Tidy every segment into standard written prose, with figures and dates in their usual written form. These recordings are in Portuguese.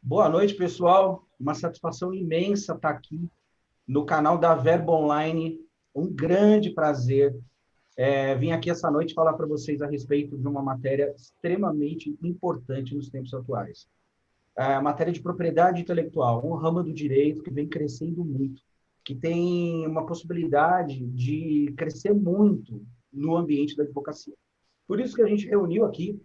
Boa noite, pessoal. Uma satisfação imensa estar aqui no canal da Verbo Online. Um grande prazer. Vim aqui essa noite falar para vocês a respeito de uma matéria extremamente importante nos tempos atuais. A matéria de propriedade intelectual, um ramo do direito que vem crescendo muito, que tem uma possibilidade de crescer muito no ambiente da advocacia. Por isso que a gente reuniu aqui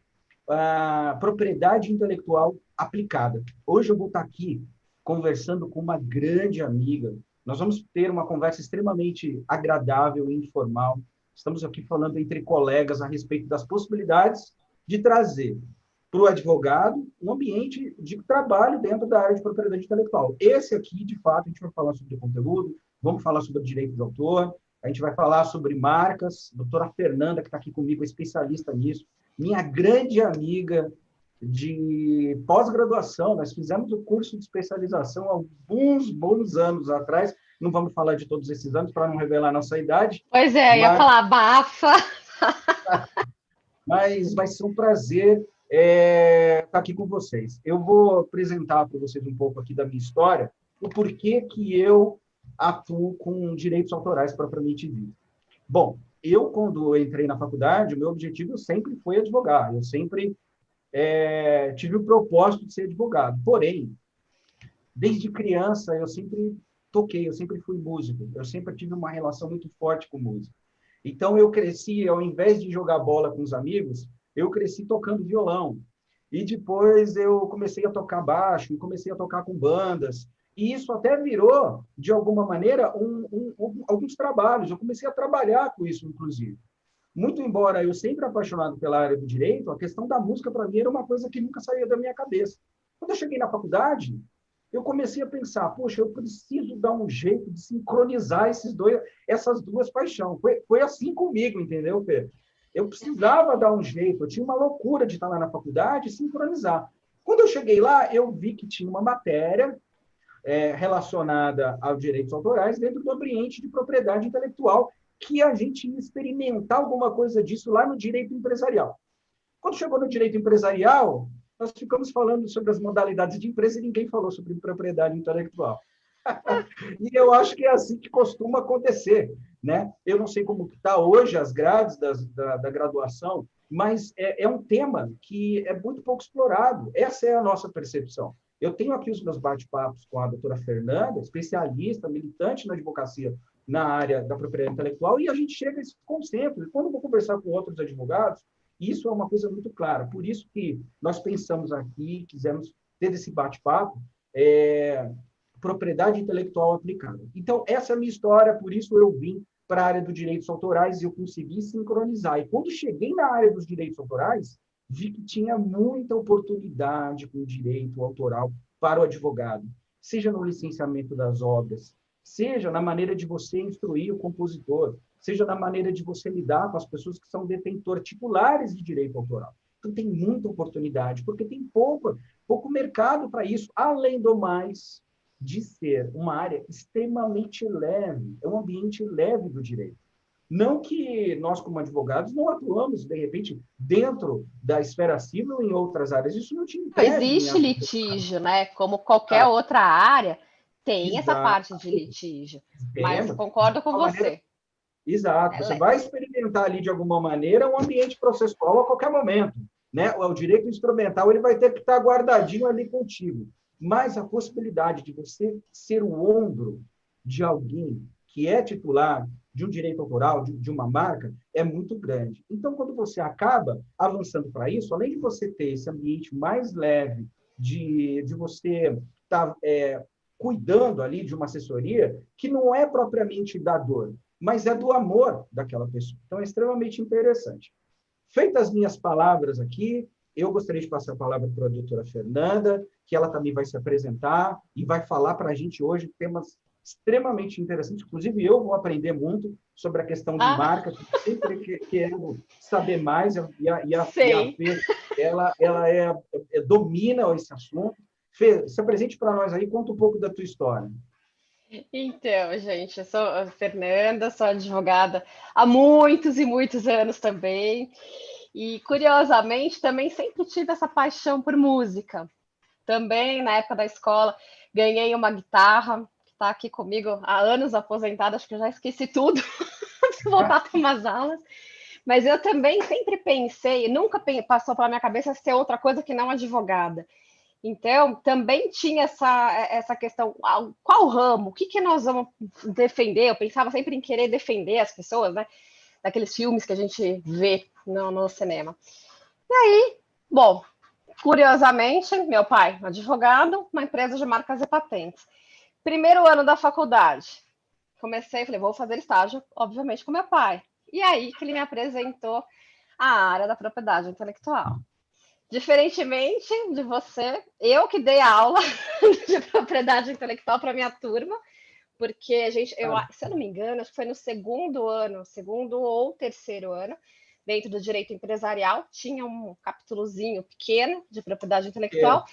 a propriedade intelectual aplicada. Hoje eu vou estar aqui conversando com uma grande amiga. Nós vamos ter uma conversa extremamente agradável e informal. Estamos aqui falando entre colegas a respeito das possibilidades de trazer para o advogado um ambiente de trabalho dentro da área de propriedade intelectual. Esse aqui, de fato, a gente vai falar sobre conteúdo, vamos falar sobre direito de autor, a gente vai falar sobre marcas. A doutora Fernanda, que está aqui comigo, é especialista nisso, minha grande amiga de pós-graduação. Nós fizemos o curso de especialização há alguns bons anos atrás. Não vamos falar de todos esses anos para não revelar a nossa idade, Pois é, ia mas, falar abafa. mas vai ser um prazer estar aqui com vocês. Eu vou apresentar para vocês um pouco aqui da minha história, o porquê que eu atuo com direitos autorais propriamente dito. Bom, quando entrei na faculdade, o meu objetivo sempre foi advogar. Eu sempre tive o propósito de ser advogado. Porém, desde criança, eu sempre toquei, eu sempre fui músico. Eu sempre tive uma relação muito forte com música. Então, eu cresci, ao invés de jogar bola com os amigos, eu cresci tocando violão. E depois eu comecei a tocar baixo, e comecei a tocar com bandas. E isso até virou, de alguma maneira, alguns trabalhos. Eu comecei a trabalhar com isso, inclusive. Muito embora eu sempre apaixonado pela área do direito, a questão da música, para mim, era uma coisa que nunca saía da minha cabeça. Quando eu cheguei na faculdade, eu comecei a pensar, poxa, eu preciso dar um jeito de sincronizar essas duas paixões. Foi assim comigo, entendeu, Pedro? Eu precisava dar um jeito, eu tinha uma loucura de estar lá na faculdade e sincronizar. Quando eu cheguei lá, eu vi que tinha uma matéria relacionada aos direitos autorais dentro do ambiente de propriedade intelectual, que a gente ia experimentar alguma coisa disso lá no direito empresarial. Quando chegou no direito empresarial, nós ficamos falando sobre as modalidades de empresa e ninguém falou sobre propriedade intelectual. E eu acho que é assim que costuma acontecer, né? Eu não sei como está hoje as grades da graduação, mas é um tema que é muito pouco explorado. Essa é a nossa percepção. Eu tenho aqui os meus bate-papos com a doutora Fernanda, especialista, militante na advocacia na área da propriedade intelectual, e a gente chega a esse consenso. E quando eu vou conversar com outros advogados, isso é uma coisa muito clara. Por isso que nós pensamos aqui, quisemos ter esse bate-papo, propriedade intelectual aplicada. Então, essa é a minha história, por isso eu vim para a área dos direitos autorais e eu consegui sincronizar. E quando cheguei na área dos direitos autorais, vi que tinha muita oportunidade com o direito autoral para o advogado, seja no licenciamento das obras, seja na maneira de você instruir o compositor, seja na maneira de você lidar com as pessoas que são detentores titulares de direito autoral. Então, tem muita oportunidade, porque tem pouco mercado para isso. Além do mais, de ser uma área extremamente leve, é um ambiente leve do direito. Não que nós, como advogados, não atuamos, de repente, dentro da esfera civil em outras áreas. Isso não te Não impede em existe atuar. litígio, né? Como qualquer outra área, tem essa parte de Exato. litígio. Mas Temos. concordo com Uma maneira. você. Exato. Você vai experimentar ali, de alguma maneira, um ambiente processual a qualquer momento. Né? O direito instrumental ele vai ter que estar guardadinho ali contigo. Mas a possibilidade de você ser o ombro de alguém que é titular de um direito autoral, de uma marca, é muito grande. Então, quando você acaba avançando para isso, além de você ter esse ambiente mais leve, de você estar cuidando ali de uma assessoria, que não é propriamente da dor, mas é do amor daquela pessoa. Então, é extremamente interessante. Feitas as minhas palavras aqui, eu gostaria de passar a palavra para a doutora Fernanda, que ela também vai se apresentar e vai falar para a gente hoje temas extremamente interessantes. Inclusive, eu vou aprender muito sobre a questão de Ah, marca, que sempre quero saber mais, e a sei. Fê, ela domina esse assunto. Fê, se apresente para nós aí, conta um pouco da tua história. Então, gente, eu sou a Fernanda, sou advogada há muitos e muitos anos também. E, curiosamente, também sempre tive essa paixão por música. também na época da escola, ganhei uma guitarra, que está aqui comigo há anos aposentada, acho que eu já esqueci tudo, vou voltar a ter umas aulas. Mas eu também sempre pensei, nunca passou pela minha cabeça ser outra coisa que não advogada. Então, também tinha essa questão, qual ramo, o que, que nós vamos defender? Eu pensava sempre em querer defender as pessoas, né? Daqueles filmes que a gente vê no cinema. E aí, bom, curiosamente, meu pai, advogado, uma empresa de marcas e patentes. Primeiro ano da faculdade, comecei, falei, vou fazer estágio, obviamente, com meu pai. E aí que ele me apresentou a área da propriedade intelectual. Diferentemente de você, eu que dei a aula de propriedade intelectual para minha turma, porque a gente, se eu não me engano, acho que foi no segundo ou terceiro ano, dentro do direito empresarial, tinha um capítulozinho pequeno de propriedade intelectual,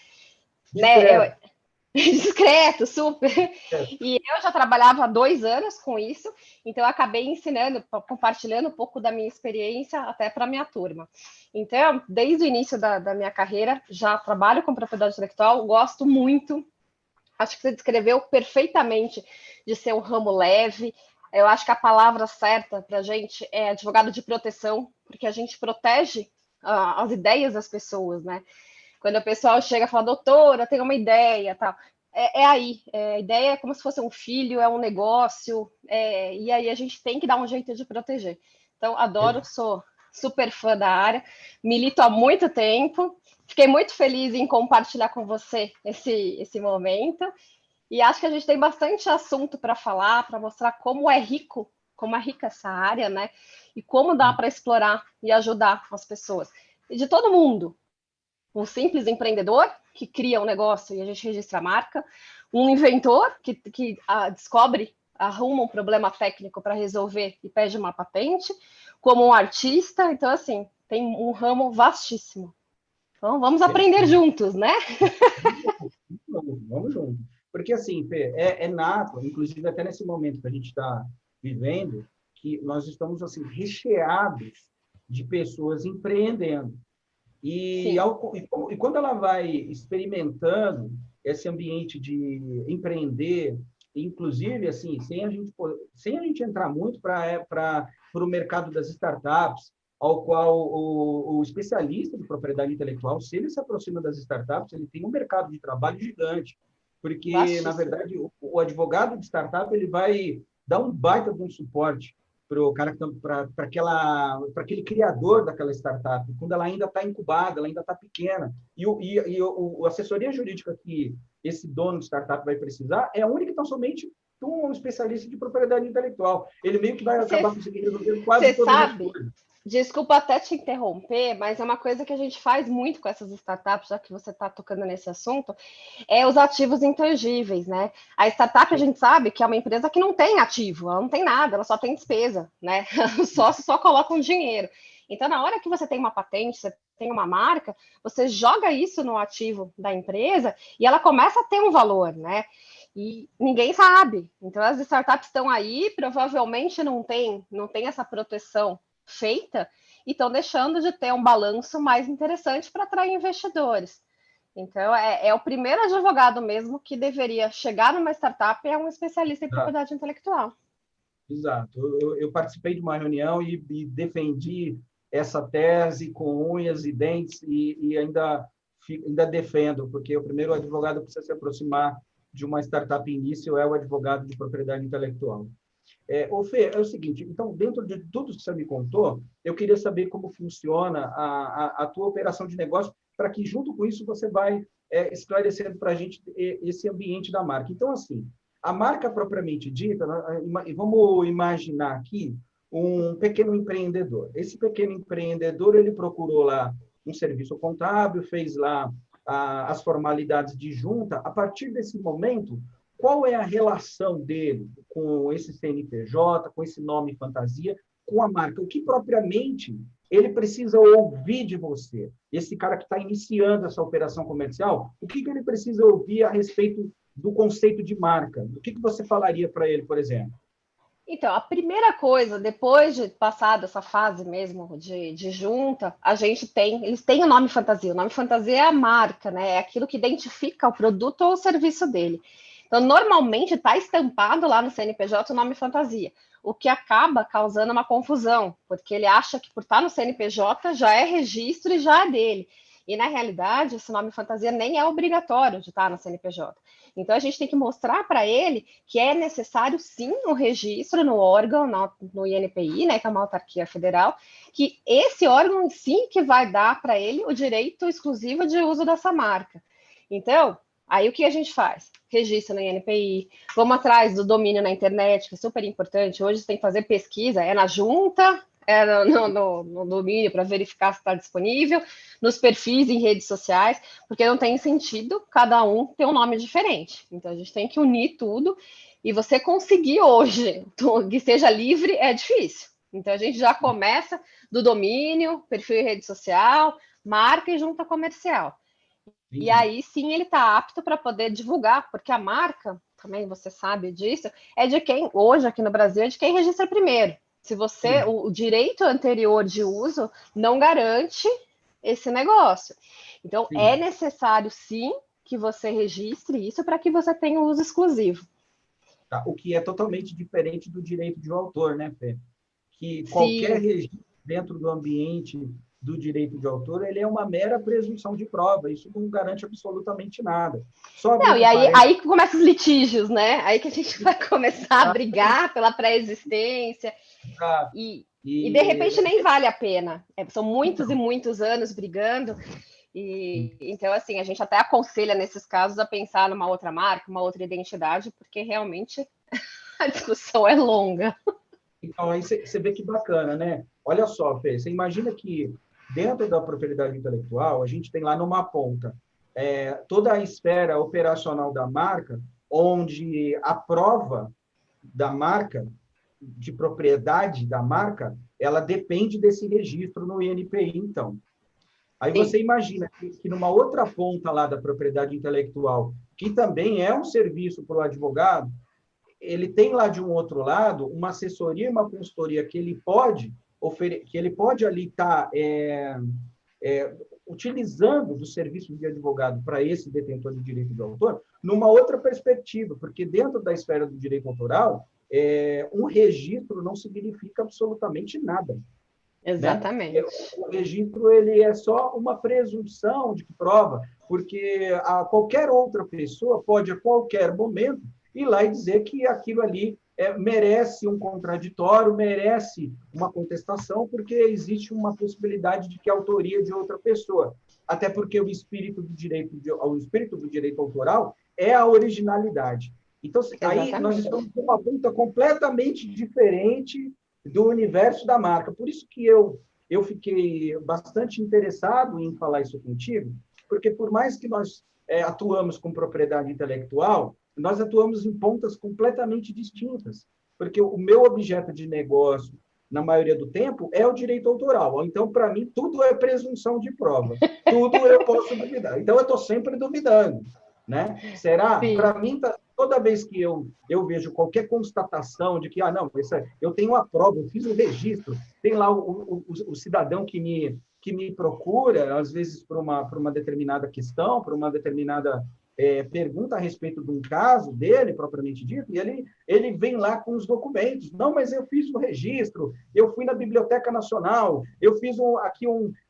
né? Discreto, super. E eu já trabalhava há 2 anos com isso, então eu acabei ensinando, compartilhando um pouco da minha experiência até para a minha turma. Então, desde o início da minha carreira, já trabalho com propriedade intelectual, gosto muito. Acho que você descreveu perfeitamente de ser um ramo leve. Eu acho que a palavra certa para a gente é advogado de proteção, porque a gente protege as ideias das pessoas, né? Quando o pessoal chega e fala, doutora, tenho uma ideia, tal. Aí, a ideia é como se fosse um filho, é um negócio, e aí a gente tem que dar um jeito de proteger. Então, adoro, sou super fã da área, milito há muito tempo, fiquei muito feliz em compartilhar com você esse momento, e acho que a gente tem bastante assunto para falar, para mostrar como é rica essa área, né? E como dá para explorar e ajudar as pessoas. E de todo mundo, um simples empreendedor que cria um negócio e a gente registra a marca, um inventor que descobre, arruma um problema técnico para resolver e pede uma patente, como um artista. Então, assim, tem um ramo vastíssimo. Então, vamos aprender juntos, né? Vamos junto. Porque, assim, Fê, é nato, inclusive até nesse momento que a gente está vivendo, que nós estamos assim recheados de pessoas empreendendo. E quando ela vai experimentando esse ambiente de empreender, inclusive assim, sem a gente entrar muito para o mercado das startups, ao qual o especialista de propriedade intelectual, se ele se aproxima das startups, ele tem um mercado de trabalho gigante, porque, na verdade, o advogado de startup ele vai dar um baita de um suporte para o cara, para aquele criador daquela startup, quando ela ainda está incubada, ela ainda está pequena. E a assessoria jurídica que esse dono de startup vai precisar é a única e tão somente um especialista de propriedade intelectual. Ele meio que vai acabar conseguindo resolver quase todas as coisas. Desculpa até te interromper, mas é uma coisa que a gente faz muito com essas startups, já que você está tocando nesse assunto, é os ativos intangíveis, né? A startup, a gente sabe que é uma empresa que não tem ativo, ela não tem nada, ela só tem despesa, né? Os sócios só colocam dinheiro. Então, na hora que você tem uma patente, você tem uma marca, você joga isso no ativo da empresa e ela começa a ter um valor, né? E ninguém sabe. Então, as startups estão aí, provavelmente não tem essa proteção feita e estão deixando de ter um balanço mais interessante para atrair investidores. Então, é o primeiro advogado mesmo que deveria chegar numa startup é um especialista em propriedade intelectual. Exato. Eu participei de uma reunião e defendi essa tese com unhas e dentes e ainda defendo, porque o primeiro advogado precisa se aproximar de uma startup início é o advogado de propriedade intelectual. Fê, é o seguinte, então, dentro de tudo que você me contou, eu queria saber como funciona a tua operação de negócio, para que, junto com isso, você vai esclarecendo para a gente esse ambiente da marca. Então, assim, a marca propriamente dita, vamos imaginar aqui um pequeno empreendedor. Esse pequeno empreendedor, ele procurou lá um serviço contábil, fez lá as formalidades de junta. A partir desse momento, qual é a relação dele com esse CNPJ, com esse nome fantasia, com a marca? O que propriamente ele precisa ouvir de você? Esse cara que está iniciando essa operação comercial, o que ele precisa ouvir a respeito do conceito de marca? O que você falaria para ele, por exemplo? Então, a primeira coisa, depois de passar dessa fase mesmo de junta, eles têm o nome fantasia. O nome fantasia é a marca, né? É aquilo que identifica o produto ou o serviço dele. Então, normalmente está estampado lá no CNPJ o nome fantasia, o que acaba causando uma confusão, porque ele acha que por estar no CNPJ já é registro e já é dele. E na realidade, esse nome fantasia nem é obrigatório de estar no CNPJ. Então, a gente tem que mostrar para ele que é necessário, sim, o registro no órgão, no INPI, né, que é uma autarquia federal, que esse órgão, sim, que vai dar para ele o direito exclusivo de uso dessa marca. Então, aí o que a gente faz? Registro no INPI, vamos atrás do domínio na internet, que é super importante. Hoje você tem que fazer pesquisa, é na junta, é no domínio para verificar se está disponível, nos perfis em redes sociais, porque não tem sentido cada um ter um nome diferente. Então a gente tem que unir tudo e você conseguir hoje que seja livre é difícil. Então a gente já começa do domínio, perfil em rede social, marca e junta comercial. E Entendi. aí sim ele está apto para poder divulgar, porque a marca, também você sabe disso, é de quem, hoje aqui no Brasil, é de quem registra primeiro. Se você, Sim. o direito anterior de uso não garante esse negócio. Então, é Sim. necessário sim que você registre isso para que você tenha o uso exclusivo. Tá? O que é totalmente diferente do direito de autor, né, Fê? Que qualquer Sim. registro dentro do ambiente do direito de autor, ele é uma mera presunção de prova, isso não garante absolutamente nada. Só Não, abrindo e um parênteses, aí que começam os litígios, né? Aí que a gente vai começar a brigar pela pré-existência e de e, repente nem vale a pena. São muitos e então, muitos anos brigando. E então, assim, a gente até aconselha nesses casos a pensar numa outra marca, uma outra identidade, porque realmente a discussão é longa. então aí você vê que bacana, né? Olha só, Fê, você imagina que dentro da propriedade intelectual, a gente tem lá numa ponta toda a esfera operacional da marca, onde a prova da marca, de propriedade da marca, ela depende desse registro no INPI, então. Aí Sim, você imagina que numa outra ponta lá da propriedade intelectual, que também é um serviço para o advogado, ele tem lá de um outro lado uma assessoria e uma consultoria que ele pode que ele pode ali estar utilizando do serviço de advogado para esse detentor de direito de autor, numa outra perspectiva, porque dentro da esfera do direito autoral, um registro não significa absolutamente nada, né? exatamente. O registro ele é só uma presunção de que prova, porque qualquer outra pessoa pode, a qualquer momento, ir lá e dizer que aquilo ali merece um contraditório, merece uma contestação, porque existe uma possibilidade de que a autoria de outra pessoa. Até porque o espírito do direito autoral é a originalidade. Então, aí nós Exatamente. estamos com uma ponta completamente diferente do universo da marca. Por isso que eu fiquei bastante interessado em falar isso contigo, porque por mais que nós atuamos com propriedade intelectual, nós atuamos em pontas completamente distintas, porque o meu objeto de negócio, na maioria do tempo, é o direito autoral. Então, para mim, tudo é presunção de prova. Tudo eu posso duvidar. Então, eu estou sempre duvidando. Né? Será? Sim. Para mim, toda vez que eu vejo qualquer constatação de que, não, eu tenho a prova, eu fiz o registro, tem lá o cidadão que me procura, às vezes, por uma determinada questão, por uma determinada pergunta a respeito de um caso dele, propriamente dito, e ele vem lá com os documentos. Não, mas eu fiz o registro, eu fui na Biblioteca Nacional, eu fiz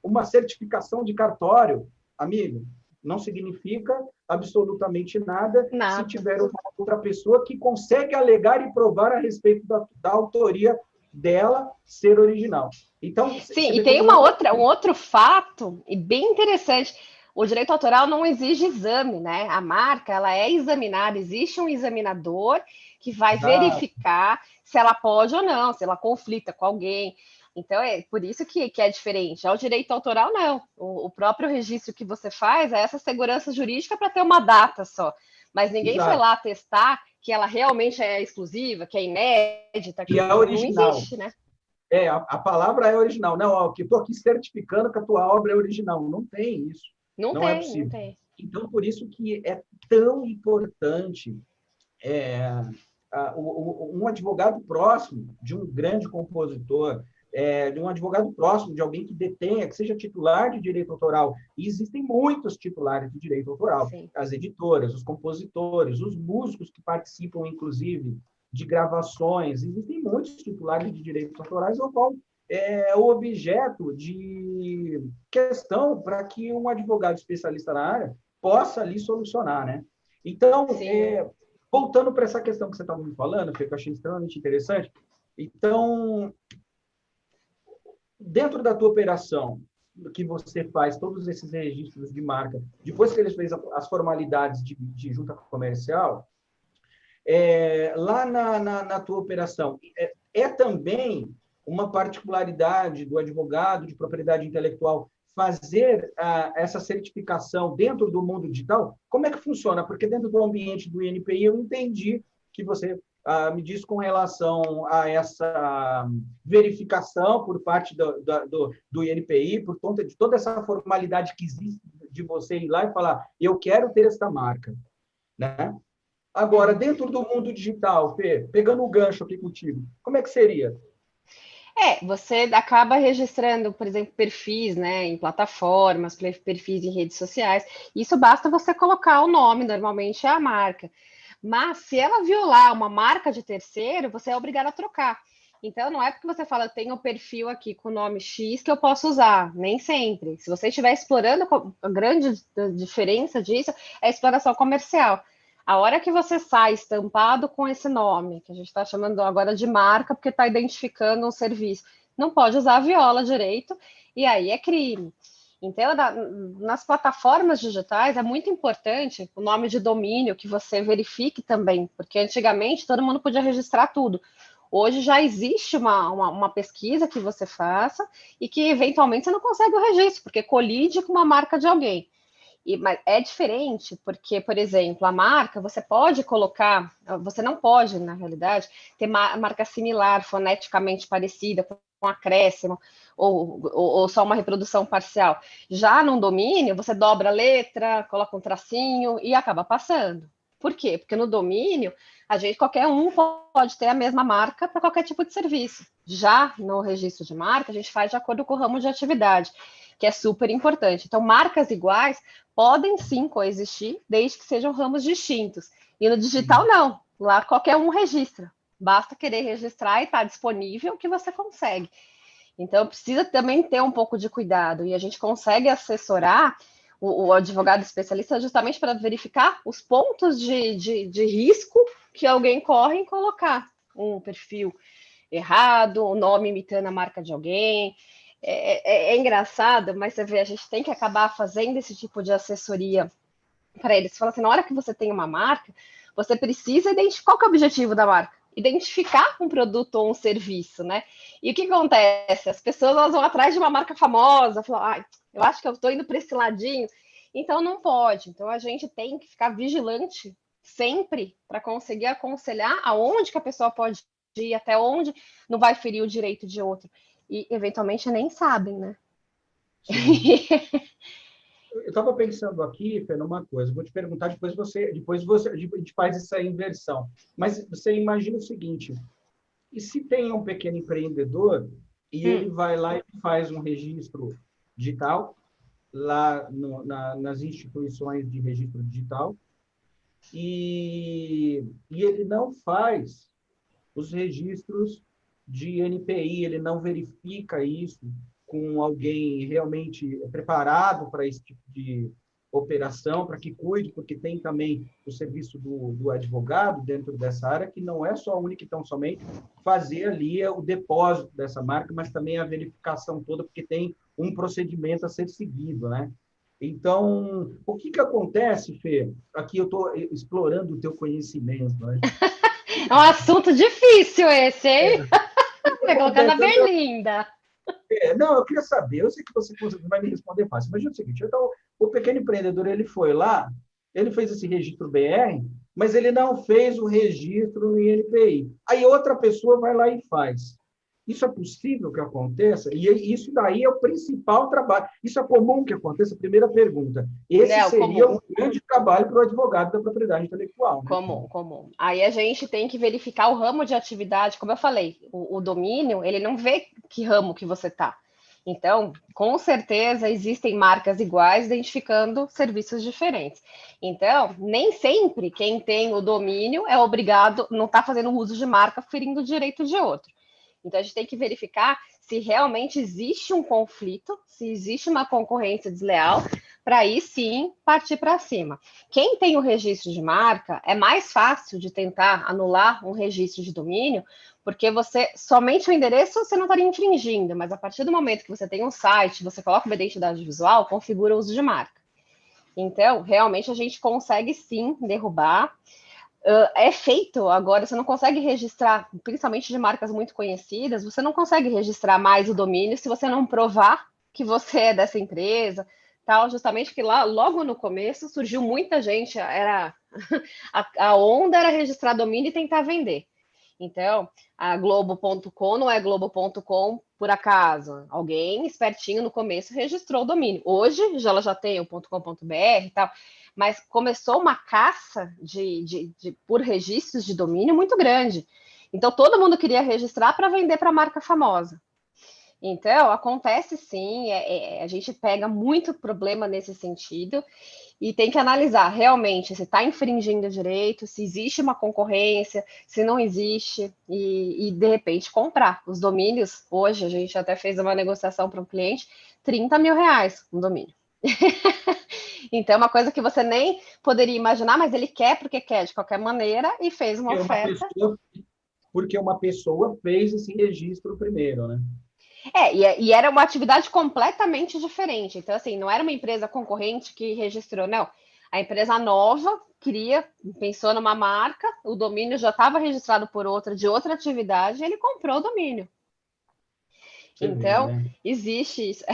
uma certificação de cartório. Amigo, não significa absolutamente nada se Nada. tiver uma outra pessoa que consegue alegar e provar a respeito da autoria dela ser original. Então, Sim, você e vê tem como é. um outro fato, e bem interessante. O direito autoral não exige exame, né? A marca, ela é examinada, existe um examinador que vai Exato. verificar se ela pode ou não, se ela conflita com alguém. Então, é por isso que é diferente. Já o direito autoral, não. O próprio registro que você faz é essa segurança jurídica para ter uma data só. Mas ninguém foi Exato. lá testar que ela realmente é exclusiva, que é inédita, E que é não original. existe, né? A palavra é original. Não, ó, que estou aqui certificando que a tua obra é original. Não tem isso. Não Não é tem, não possível. tem. Então, por isso que é tão importante um advogado próximo de um grande compositor, de um advogado próximo de alguém que detenha, que seja titular de direito autoral. E existem muitos titulares de direito autoral. Sim. As editoras, os compositores, os músicos que participam, inclusive, de gravações. Existem muitos titulares de direitos autorais, ao qual é o objeto de questão para que um advogado especialista na área possa ali solucionar, né? Então, voltando para essa questão que você estava me falando, que eu achei extremamente interessante. Então, dentro da tua operação, que você faz todos esses registros de marca, depois que eles fez as formalidades de junta comercial, lá na tua operação, também uma particularidade do advogado de propriedade intelectual fazer essa certificação dentro do mundo digital? Como é que funciona? Porque dentro do ambiente do INPI eu entendi que você me disse com relação a essa verificação por parte do INPI, por conta de toda essa formalidade que existe de você ir lá e falar, eu quero ter esta marca, né? Agora, dentro do mundo digital, Fê, pegando o gancho aqui contigo, como é que seria? Você acaba registrando, por exemplo, perfis, né, em plataformas, perfis em redes sociais. Isso basta você colocar o nome, normalmente é a marca. Mas se ela violar uma marca de terceiro, você é obrigado a trocar. Então, não é porque você fala, eu tenho um perfil aqui com o nome X que eu posso usar. Nem sempre. Se você estiver explorando, a grande diferença disso é a exploração comercial. A hora que você sai estampado com esse nome, que a gente está chamando agora de marca, porque está identificando um serviço, não pode usar a viola direito, e aí é crime. Então, nas plataformas digitais, é muito importante o nome de domínio que você verifique também, porque antigamente todo mundo podia registrar tudo. Hoje já existe uma pesquisa que você faça e que, eventualmente, você não consegue o registro, porque colide com uma marca de alguém. Mas é diferente, porque, por exemplo, a marca, você pode colocar, você não pode, na realidade, ter marca similar, foneticamente parecida, com acréscimo, ou só uma reprodução parcial. Já num domínio, você dobra a letra, coloca um tracinho e acaba passando. Por quê? Porque no domínio, qualquer um pode ter a mesma marca para qualquer tipo de serviço. Já no registro de marca, a gente faz de acordo com o ramo de atividade, que é super importante. Então, marcas iguais podem sim coexistir, desde que sejam ramos distintos. E no digital, não. Lá qualquer um registra. Basta querer registrar e está disponível que você consegue. Então, precisa também ter um pouco de cuidado. E a gente consegue assessorar o advogado especialista justamente para verificar os pontos de risco que alguém corre em colocar um perfil errado, o nome imitando a marca de alguém. É engraçado, mas você vê, a gente tem que acabar fazendo esse tipo de assessoria para eles. Você fala assim, na hora que você tem uma marca, você precisa identificar qual que é o objetivo da marca. Identificar um produto ou um serviço, né? E o que acontece? As pessoas elas vão atrás de uma marca famosa, falam, eu acho que eu estou indo para esse ladinho. Então, não pode. Então, a gente tem que ficar vigilante sempre para conseguir aconselhar aonde que a pessoa pode ir, até onde não vai ferir o direito de outro. E, eventualmente, nem sabem, né? Sim. Eu estava pensando aqui, Fê, numa coisa. Vou te perguntar, a gente faz essa inversão. Mas você imagina o seguinte: e se tem um pequeno empreendedor e ele vai lá e faz um registro digital lá nas instituições de registro digital e ele não faz os registros de NPI, ele não verifica isso com alguém realmente preparado para esse tipo de operação, para que cuide, porque tem também o serviço do advogado dentro dessa área, que não é só única e tão somente fazer ali o depósito dessa marca, mas também a verificação toda, porque tem um procedimento a ser seguido, né? Então, o que acontece, Fê? Aqui eu estou explorando o teu conhecimento, né? É um assunto difícil esse, hein? Vai colocar na Acontece, berlinda. não, eu queria saber, eu sei que você vai me responder fácil. Imagina o seguinte, então, o pequeno empreendedor, ele foi lá, ele fez esse registro BR, mas ele não fez o registro no INPI. Aí outra pessoa vai lá e faz. Isso é possível que aconteça? E isso daí é o principal trabalho. Isso é comum que aconteça? Primeira pergunta. Esse Não, seria comum. um grande trabalho para o advogado da propriedade intelectual, né? Comum, comum. Aí a gente tem que verificar o ramo de atividade, como eu falei, o domínio, ele não vê que ramo que você está. Então, com certeza, existem marcas iguais identificando serviços diferentes. Então, nem sempre quem tem o domínio é obrigado, não está fazendo uso de marca ferindo o direito de outro. Então, a gente tem que verificar se realmente existe um conflito, se existe uma concorrência desleal, para aí sim partir para cima. Quem tem o registro de marca é mais fácil de tentar anular um registro de domínio, porque você somente o endereço você não estaria infringindo, mas a partir do momento que você tem um site, você coloca uma identidade visual, configura o uso de marca. Então, realmente a gente consegue sim derrubar. É feito agora, você não consegue registrar, principalmente de marcas muito conhecidas, você não consegue registrar mais o domínio se você não provar que você é dessa empresa, tal, justamente porque lá, logo no começo, surgiu muita gente, era a onda era registrar domínio e tentar vender. Então, a Globo.com não é Globo.com por acaso. Alguém espertinho no começo registrou o domínio. Hoje ela já tem o .com.br e tal, mas começou uma caça por registros de domínio muito grande. Então, todo mundo queria registrar para vender para a marca famosa. Então, acontece sim, a gente pega muito problema nesse sentido e tem que analisar realmente se está infringindo o direito, se existe uma concorrência, se não existe, e de repente comprar. Os domínios, hoje, a gente até fez uma negociação para um cliente, R$ 30.000 um domínio. Então, é uma coisa que você nem poderia imaginar, mas ele quer porque quer de qualquer maneira e fez uma oferta. Porque uma pessoa fez esse registro primeiro, né? E era uma atividade completamente diferente. Então, assim, não era uma empresa concorrente que registrou, não. A empresa nova pensou numa marca, o domínio já estava registrado por outra, de outra atividade, e ele comprou o domínio. Você vê, Então, né? existe isso.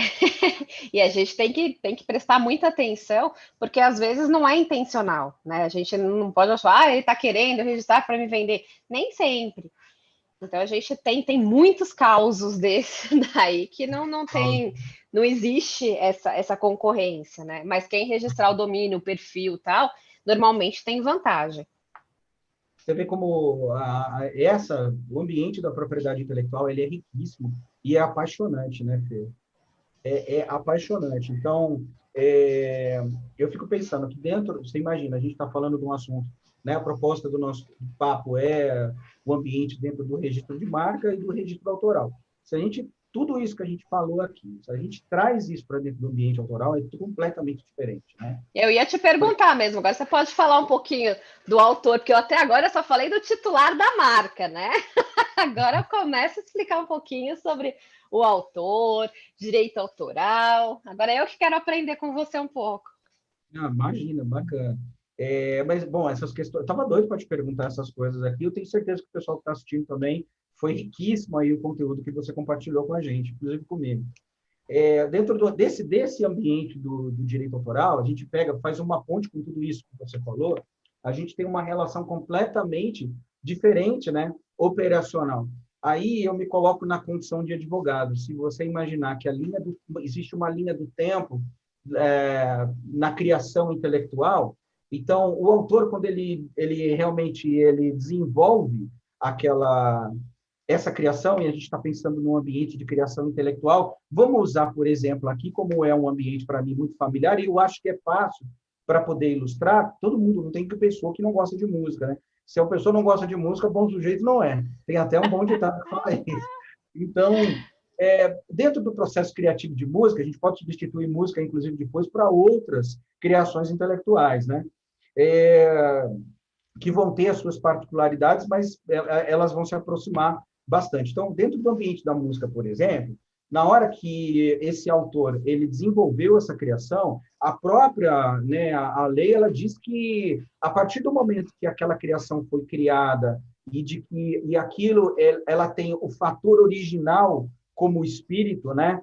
E a gente tem que prestar muita atenção, porque às vezes não é intencional, né? A gente não pode achar, ele está querendo registrar para me vender. Nem sempre. Então a gente tem muitos causos desse daí que não existe essa concorrência, né? Mas quem registrar o domínio, o perfil e tal, normalmente tem vantagem. Você vê como o ambiente da propriedade intelectual ele é riquíssimo e é apaixonante, né, Fê? É apaixonante. Então, eu fico pensando que dentro, você imagina, a gente está falando de um assunto, né? A proposta do nosso papo é o ambiente dentro do registro de marca e do registro autoral. Se a gente, tudo isso que a gente falou aqui, se a gente traz isso para dentro do ambiente autoral, é tudo completamente diferente, né? Eu ia te perguntar mesmo, agora você pode falar um pouquinho do autor, porque eu até agora só falei do titular da marca, né? Agora eu começo a explicar um pouquinho sobre o autor, direito autoral. Agora eu que quero aprender com você um pouco. Ah, imagina, bacana. Mas, bom, essas questões. Eu estava doido para te perguntar essas coisas aqui. Eu tenho certeza que o pessoal que está assistindo também foi riquíssimo aí o conteúdo que você compartilhou com a gente, inclusive comigo. Dentro desse ambiente do direito autoral, a gente faz uma ponte com tudo isso que você falou, a gente tem uma relação completamente diferente, né? Operacional. Aí eu me coloco na condição de advogado. Se você imaginar que existe uma linha do tempo na criação intelectual. Então, o autor, quando ele realmente ele desenvolve essa criação, e a gente está pensando num ambiente de criação intelectual, vamos usar, por exemplo, aqui, como é um ambiente, para mim, muito familiar, e eu acho que é fácil para poder ilustrar, todo mundo não tem pessoa que não gosta de música, né? Se a pessoa não gosta de música, bom sujeito não é. Tem até um bom ditado que fala isso. Então, dentro do processo criativo de música, a gente pode substituir música, inclusive, depois, para outras criações intelectuais, né? Que vão ter as suas particularidades, mas elas vão se aproximar bastante. Então, dentro do ambiente da música, por exemplo, na hora que esse autor ele desenvolveu essa criação, a própria, né, a lei ela diz que a partir do momento que aquela criação foi criada e aquilo ela tem o fator original como espírito, né,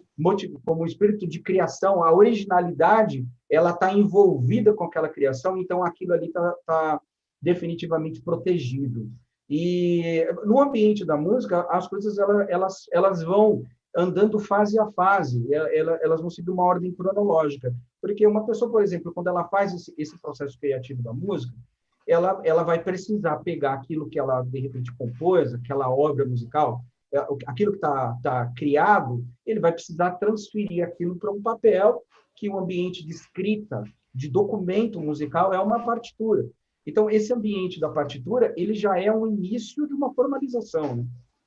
como espírito de criação, a originalidade ela está envolvida com aquela criação, então aquilo ali está definitivamente protegido. E no ambiente da música, as coisas elas vão andando fase a fase, elas vão seguir uma ordem cronológica. Porque uma pessoa, por exemplo, quando ela faz esse processo criativo da música, ela vai precisar pegar aquilo que ela, de repente, compôs, aquela obra musical, aquilo que tá criado, ele vai precisar transferir aquilo para um papel, que o ambiente de escrita, de documento musical, é uma partitura. Então, esse ambiente da partitura, ele já é um início de uma formalização, né?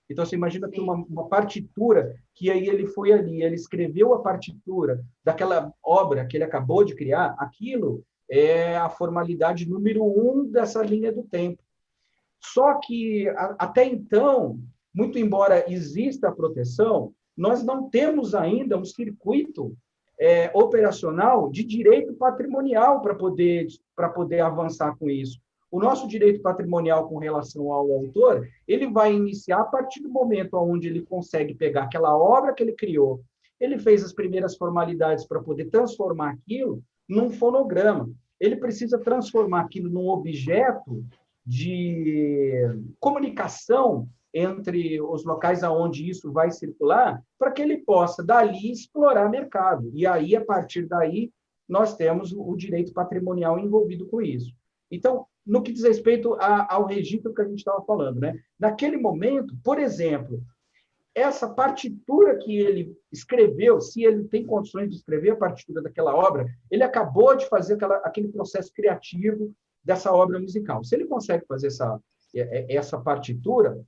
Então, você imagina que uma partitura, que aí ele foi ali, ele escreveu a partitura daquela obra que ele acabou de criar, aquilo é a formalidade número 1 dessa linha do tempo. Só que, até então, muito embora exista a proteção, nós não temos ainda um circuito operacional de direito patrimonial para poder avançar com isso. O nosso direito patrimonial com relação ao autor, ele vai iniciar a partir do momento onde ele consegue pegar aquela obra que ele criou, ele fez as primeiras formalidades para poder transformar aquilo num fonograma. Ele precisa transformar aquilo num objeto de comunicação entre os locais aonde isso vai circular, para que ele possa, dali, explorar mercado. E aí, a partir daí, nós temos o direito patrimonial envolvido com isso. Então, no que diz respeito ao registro que a gente estava falando, né? Naquele momento, por exemplo, essa partitura que ele escreveu, se ele tem condições de escrever a partitura daquela obra, ele acabou de fazer aquele processo criativo dessa obra musical. Se ele consegue fazer essa partitura,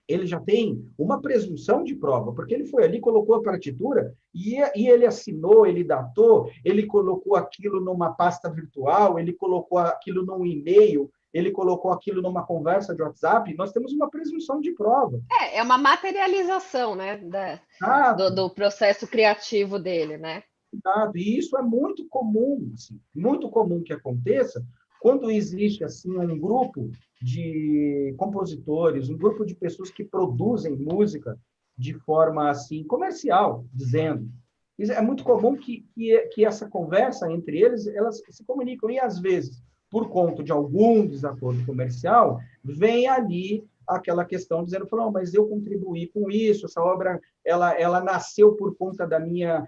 ele já tem uma presunção de prova, porque ele foi ali, colocou a partitura e ele assinou, ele datou, ele colocou aquilo numa pasta virtual, ele colocou aquilo num e-mail, ele colocou aquilo numa conversa de WhatsApp. Nós temos uma presunção de prova. É uma materialização, né, do processo criativo dele, né? E isso é muito comum, assim, muito comum que aconteça quando existe assim um grupo de compositores, um grupo de pessoas que produzem música de forma assim comercial, dizendo. É muito comum que essa conversa entre eles, elas se comunicam, e às vezes, por conta de algum desacordo comercial, vem ali aquela questão dizendo, não, mas eu contribuí com isso, essa obra ela nasceu por conta da minha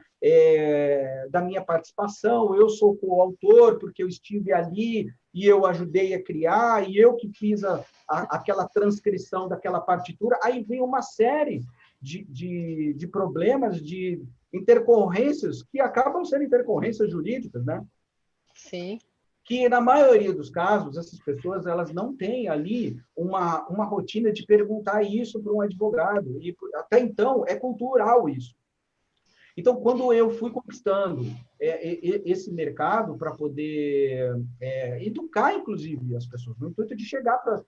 participação, eu sou coautor porque eu estive ali e eu ajudei a criar, e eu que fiz aquela transcrição daquela partitura. Aí vem uma série de problemas, de intercorrências, que acabam sendo intercorrências jurídicas, né? Sim. Que, na maioria dos casos, essas pessoas elas não têm ali uma rotina de perguntar isso para um advogado. E, até então, é cultural isso. Então, quando eu fui conquistando esse mercado para poder educar, inclusive, as pessoas, no intuito de chegar para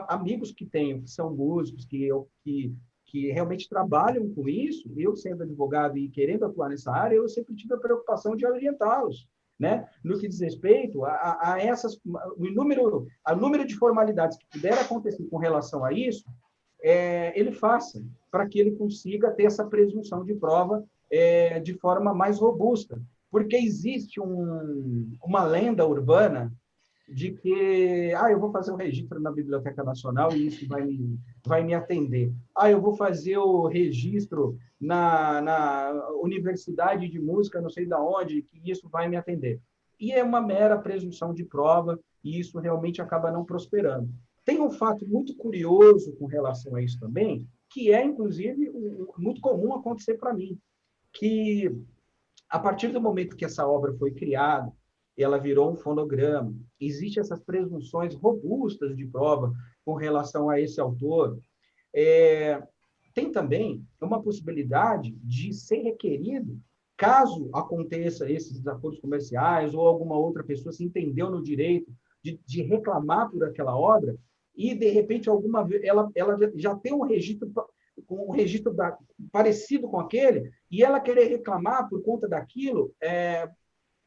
amigos que tenho, que são músicos, que realmente trabalham com isso, eu sendo advogado e querendo atuar nessa área, eu sempre tive a preocupação de orientá-los, né? No que diz respeito a o número de formalidades que puder acontecer com relação a isso, ele faça, para que ele consiga ter essa presunção de prova de forma mais robusta. Porque existe uma lenda urbana de que eu vou fazer o registro na Biblioteca Nacional e isso vai me atender. Eu vou fazer o registro na Universidade de Música, não sei de onde, que isso vai me atender. E é uma mera presunção de prova, e isso realmente acaba não prosperando. Tem um fato muito curioso com relação a isso também, que é, inclusive, muito comum acontecer para mim, que, a partir do momento que essa obra foi criada, ela virou um fonograma, existem essas presunções robustas de prova com relação a esse autor. Tem também uma possibilidade de ser requerido, caso aconteça esses desacordos comerciais ou alguma outra pessoa se entendeu no direito de reclamar por aquela obra e, de repente, ela já tem um registro parecido com aquele, e ela querer reclamar por conta daquilo,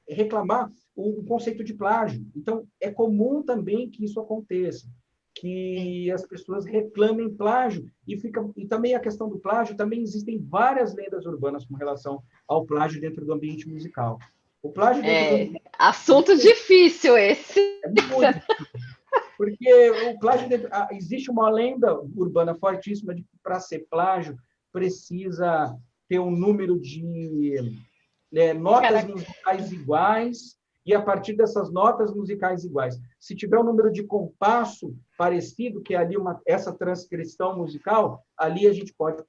reclamar o conceito de plágio. Então, é comum também que isso aconteça, que as pessoas reclamem plágio, e também a questão do plágio, também existem várias lendas urbanas com relação ao plágio dentro do ambiente musical. O plágio assunto difícil esse. É muito difícil. Porque o plágio, existe uma lenda urbana fortíssima de que para ser plágio precisa ter um número de notas musicais iguais, e a partir dessas notas musicais iguais, se tiver um número de compasso parecido, que é ali essa transcrição musical, ali a gente pode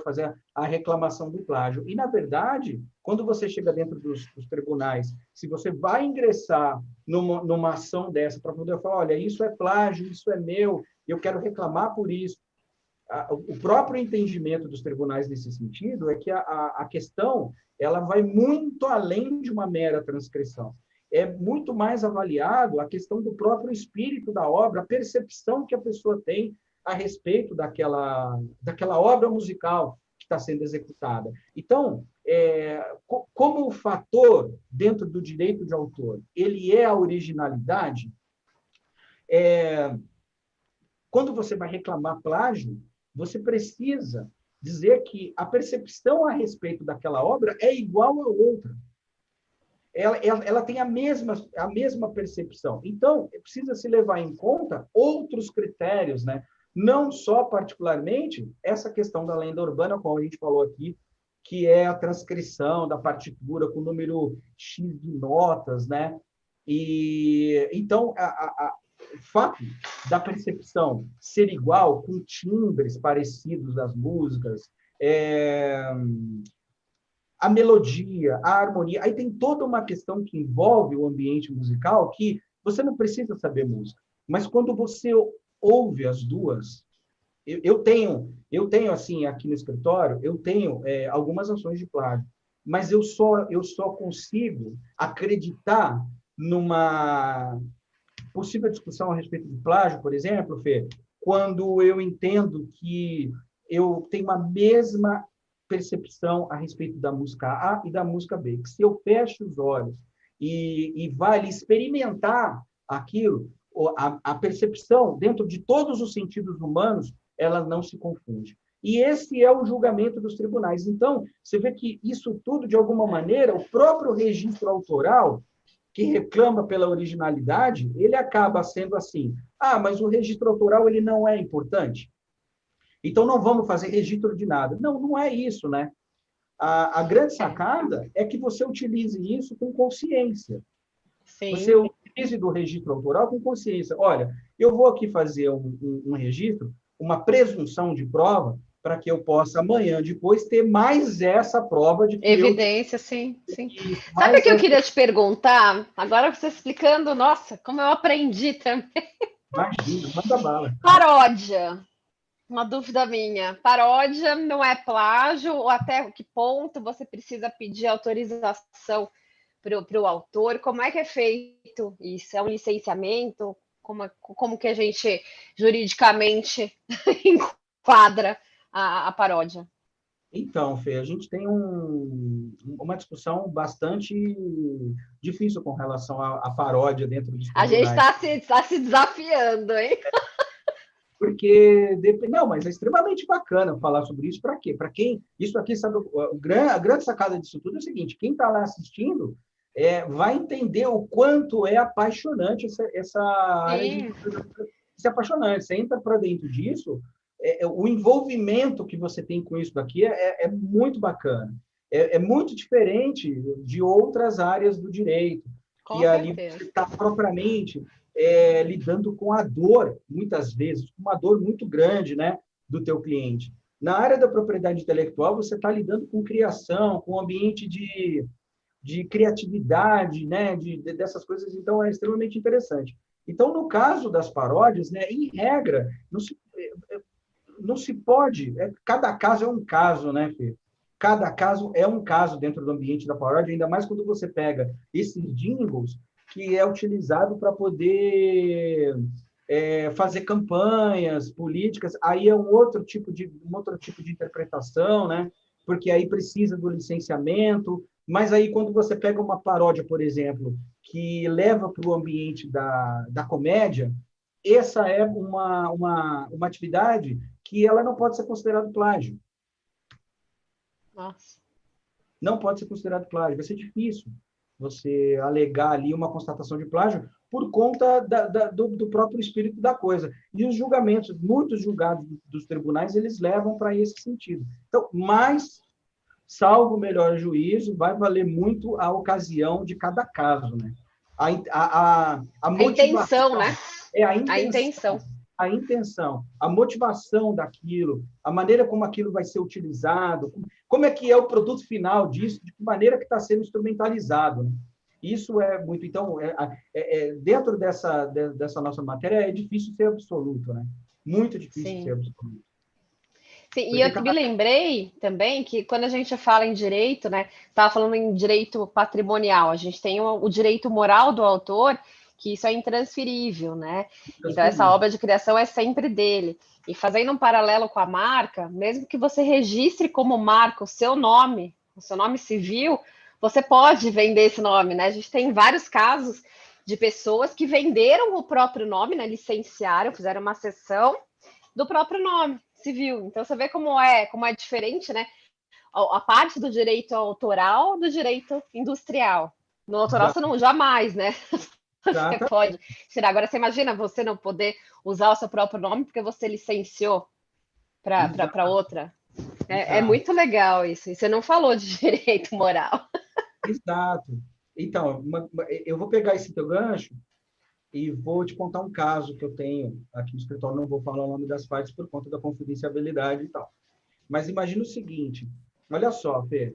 fazer a reclamação do plágio. E, na verdade, quando você chega dentro dos tribunais, se você vai ingressar numa ação dessa para poder falar, olha, isso é plágio, isso é meu, eu quero reclamar por isso, o próprio entendimento dos tribunais nesse sentido é que a questão ela vai muito além de uma mera transcrição. É muito mais avaliado a questão do próprio espírito da obra, a percepção que a pessoa tem a respeito daquela obra musical que está sendo executada. Então, como o fator dentro do direito de autor, ele é a originalidade, quando você vai reclamar plágio, você precisa dizer que a percepção a respeito daquela obra é igual a outra. Ela tem a mesma percepção. Então, precisa se levar em conta outros critérios, né? Não só, particularmente, essa questão da lenda urbana, como a gente falou aqui, que é a transcrição da partitura com número X de notas, né? E, então, o fato da percepção ser igual, com timbres parecidos das músicas, a melodia, a harmonia, aí tem toda uma questão que envolve o ambiente musical que você não precisa saber música, mas quando você ouve as duas, eu tenho assim, aqui no escritório, eu tenho algumas ações de plágio, mas eu só consigo acreditar numa possível discussão a respeito de plágio, por exemplo, Fê, quando eu entendo que eu tenho a mesma percepção a respeito da música A e da música B. Que se eu fecho os olhos e vale experimentar aquilo, a percepção dentro de todos os sentidos humanos, ela não se confunde. E esse é o julgamento dos tribunais. Então, você vê que isso tudo, de alguma maneira, o próprio registro autoral, que reclama pela originalidade, ele acaba sendo assim, mas o registro autoral ele não é importante. Então, não vamos fazer registro de nada. Não, não é isso, né? A grande sacada é que você utilize isso com consciência. Sim. Você utilize do registro autoral com consciência. Olha, eu vou aqui fazer um registro, uma presunção de prova, para que eu possa, amanhã, depois, ter mais essa prova de que evidência, sim, sim. Sabe o que eu queria te perguntar? Agora você explicando, nossa, como eu aprendi também. Imagina, manda bala. Paródia. Uma dúvida minha. Paródia não é plágio? Ou até que ponto você precisa pedir autorização para o autor? Como é que é feito isso? É um licenciamento? Como que a gente juridicamente enquadra a paródia? Então, Fê, a gente tem uma discussão bastante difícil com relação à paródia dentro dos tribunais. A gente está se desafiando, hein? Porque, não, mas é extremamente bacana falar sobre isso. Para quê? Para quem... Isso aqui, sabe, a grande sacada disso tudo é o seguinte, quem está lá assistindo vai entender o quanto é apaixonante essa área de... Isso é apaixonante. Você entra para dentro disso, o envolvimento que você tem com isso daqui é muito bacana. É muito diferente de outras áreas do direito, que ali você está propriamente lidando com a dor, muitas vezes, uma dor muito grande, né, do teu cliente. Na área da propriedade intelectual, você está lidando com criação, com ambiente de criatividade, né, dessas coisas, então é extremamente interessante. Então, no caso das paródias, né, em regra, não se pode, cada caso é um caso, né, Fê? Cada caso é um caso dentro do ambiente da paródia, ainda mais quando você pega esses jingles que é utilizado para poder fazer campanhas políticas, aí é um outro tipo de interpretação, né? Porque aí precisa do licenciamento, mas aí quando você pega uma paródia, por exemplo, que leva para o ambiente da comédia, essa é uma atividade que ela não pode ser considerada plágio. Nossa. Não pode ser considerado plágio, vai ser difícil. você alegar ali uma constatação de plágio por conta do próprio espírito da coisa. E os julgamentos, muitos julgados dos tribunais, eles levam para esse sentido. Então, mas, salvo o melhor juízo, vai valer muito a ocasião de cada caso, né? A A intenção, motivação, né? A intenção. a intenção, a motivação daquilo, a maneira como aquilo vai ser utilizado, como é que é o produto final disso, de que maneira que está sendo instrumentalizado, né? Isso é muito... Então, dentro dessa nossa matéria, é difícil ser absoluto, né? Muito difícil ser absoluto. Sim, e eu me lembrei também que quando a gente fala em direito, né? Estava falando em direito patrimonial, a gente tem o direito moral do autor, que isso é intransferível, né? Então, essa obra de criação é sempre dele. E fazendo um paralelo com a marca, mesmo que você registre como marca o seu nome civil, você pode vender esse nome, né? A gente tem vários casos de pessoas que venderam o próprio nome, né? Licenciaram, fizeram uma cessão do próprio nome civil. Então, você vê como é diferente, né? A parte do direito autoral do direito industrial. No autoral, você não jamais, né? Você pode tirar. Agora, você imagina você não poder usar o seu próprio nome porque você licenciou para outra. É muito legal isso. E você não falou de direito moral. Exato. Então, eu vou pegar esse teu gancho e vou te contar um caso que eu tenho aqui no escritório. Não vou falar o nome das partes por conta da confidencialidade e tal. Mas imagina o seguinte, olha só, Fê,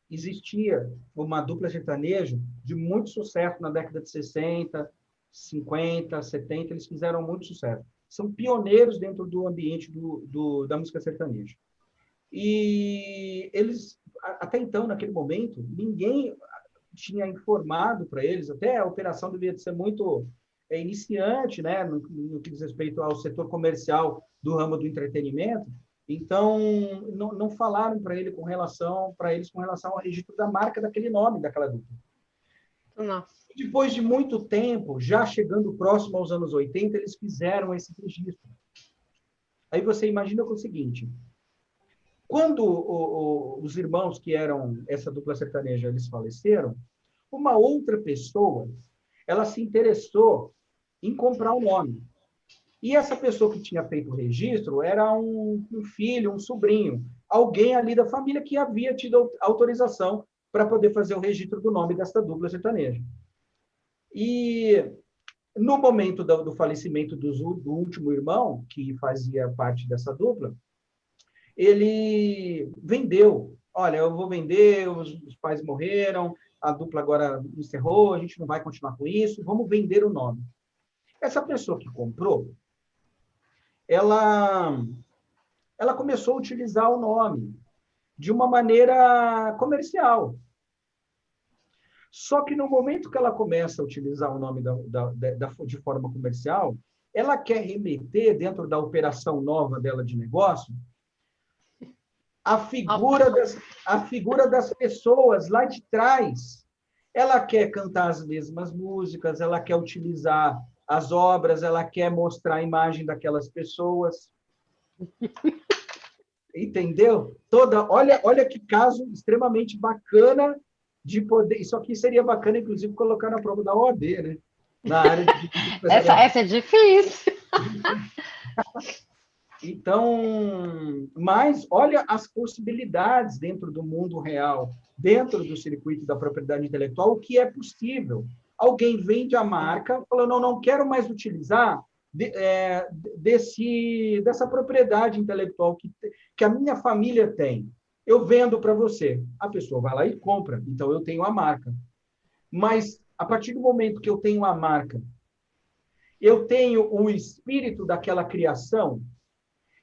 existia uma dupla sertanejo de muito sucesso na década de 60, 50, 70, eles fizeram muito sucesso. São pioneiros dentro do ambiente da música sertaneja. E eles, até então, naquele momento, ninguém tinha informado para eles, até a operação devia ser muito iniciante, né, no que diz respeito ao setor comercial do ramo do entretenimento. Então, não falaram para eles com relação ao registro da marca daquele nome, daquela dupla. Nossa. Depois de muito tempo, já chegando próximo aos anos 80, eles fizeram esse registro. Aí você imagina o seguinte, quando os irmãos que eram essa dupla sertaneja, eles faleceram, uma outra pessoa, ela se interessou em comprar o nome. E essa pessoa que tinha feito o registro era um filho, um sobrinho, alguém ali da família que havia tido autorização para poder fazer o registro do nome dessa dupla sertaneja. E no momento do falecimento do último irmão, que fazia parte dessa dupla, ele vendeu. Olha, eu vou vender, os pais morreram, a dupla agora encerrou, a gente não vai continuar com isso, vamos vender o nome. Essa pessoa que comprou, ela começou a utilizar o nome de uma maneira comercial. Só que no momento que ela começa a utilizar o nome de forma comercial, ela quer remeter, dentro da operação nova dela de negócio, a figura das pessoas lá de trás. Ela quer cantar as mesmas músicas, ela quer utilizar as obras, ela quer mostrar a imagem daquelas pessoas. Entendeu? Olha que caso extremamente bacana de poder. Isso aqui seria bacana, inclusive, colocar na prova da OAB, né? Na área de essa é difícil. Então, mas olha as possibilidades dentro do mundo real, dentro do circuito da propriedade intelectual, o que é possível. Alguém vende a marca, falando, não quero mais utilizar dessa propriedade intelectual que a minha família tem. Eu vendo para você. A pessoa vai lá e compra. Então, eu tenho a marca. Mas, a partir do momento que eu tenho a marca, eu tenho o espírito daquela criação,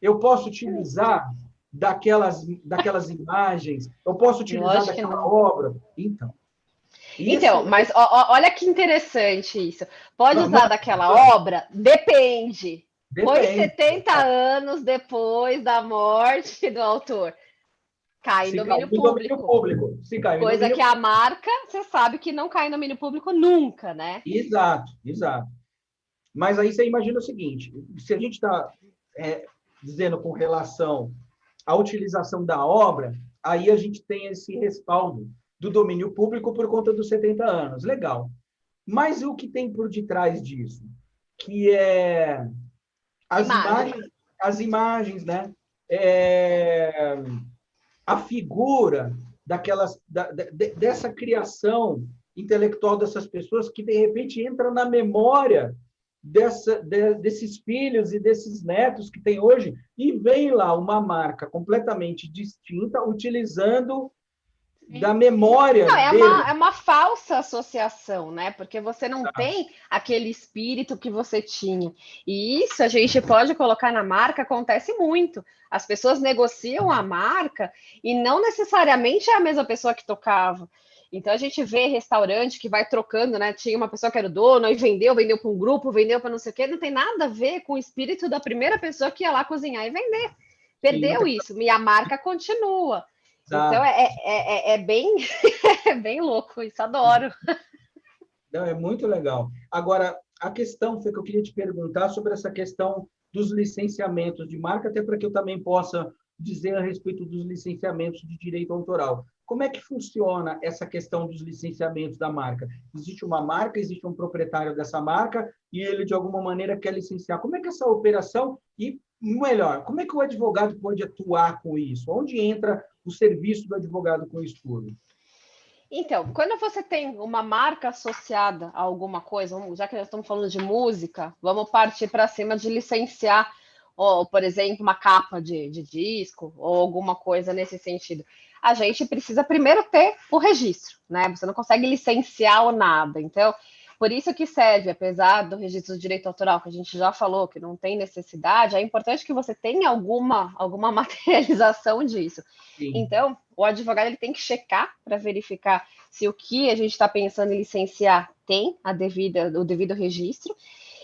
eu posso utilizar daquelas imagens, eu posso utilizar daquela obra. Então, mas olha que interessante isso. Pode usar daquela obra? Depende. Foi 70 anos depois da morte do autor. Cai em domínio público. Coisa que a marca, você sabe que não cai em domínio público nunca, né? Exato. Mas aí você imagina o seguinte, se a gente está dizendo com relação à utilização da obra, aí a gente tem esse respaldo do domínio público por conta dos 70 anos. Legal. Mas o que tem por detrás disso? Que é as imagens, né? A figura dessa criação intelectual dessas pessoas que, de repente, entra na memória desses filhos e desses netos que tem hoje, e vem lá uma marca completamente distinta, utilizando da memória Não, dele. é uma falsa associação, né? Porque você não tem aquele espírito que você tinha. E isso a gente pode colocar na marca, acontece muito. As pessoas negociam a marca e não necessariamente é a mesma pessoa que tocava. Então a gente vê restaurante que vai trocando, né? Tinha uma pessoa que era o dono e vendeu para um grupo, vendeu para não sei o quê. Não tem nada a ver com o espírito da primeira pessoa que ia lá cozinhar e vender. Perdeu isso, e a marca continua. Então é bem, é bem louco, isso adoro. Não, é muito legal. Agora, a questão, Fê, que eu queria te perguntar sobre essa questão dos licenciamentos de marca, até para que eu também possa dizer a respeito dos licenciamentos de direito autoral. Como é que funciona essa questão dos licenciamentos da marca? Existe uma marca, existe um proprietário dessa marca e ele, de alguma maneira, quer licenciar. Como é que essa operação, e melhor, como é que o advogado pode atuar com isso? Onde entra o serviço do advogado com isso tudo? Então, quando você tem uma marca associada a alguma coisa, já que nós estamos falando de música, vamos partir para cima de licenciar, ou, por exemplo, uma capa de disco, ou alguma coisa nesse sentido. A gente precisa primeiro ter o registro, né? Você não consegue licenciar ou nada. Então, por isso que serve, apesar do registro de direito autoral, que a gente já falou que não tem necessidade, é importante que você tenha alguma materialização disso. Sim. Então, o advogado ele tem que checar para verificar se o que a gente está pensando em licenciar tem o devido registro.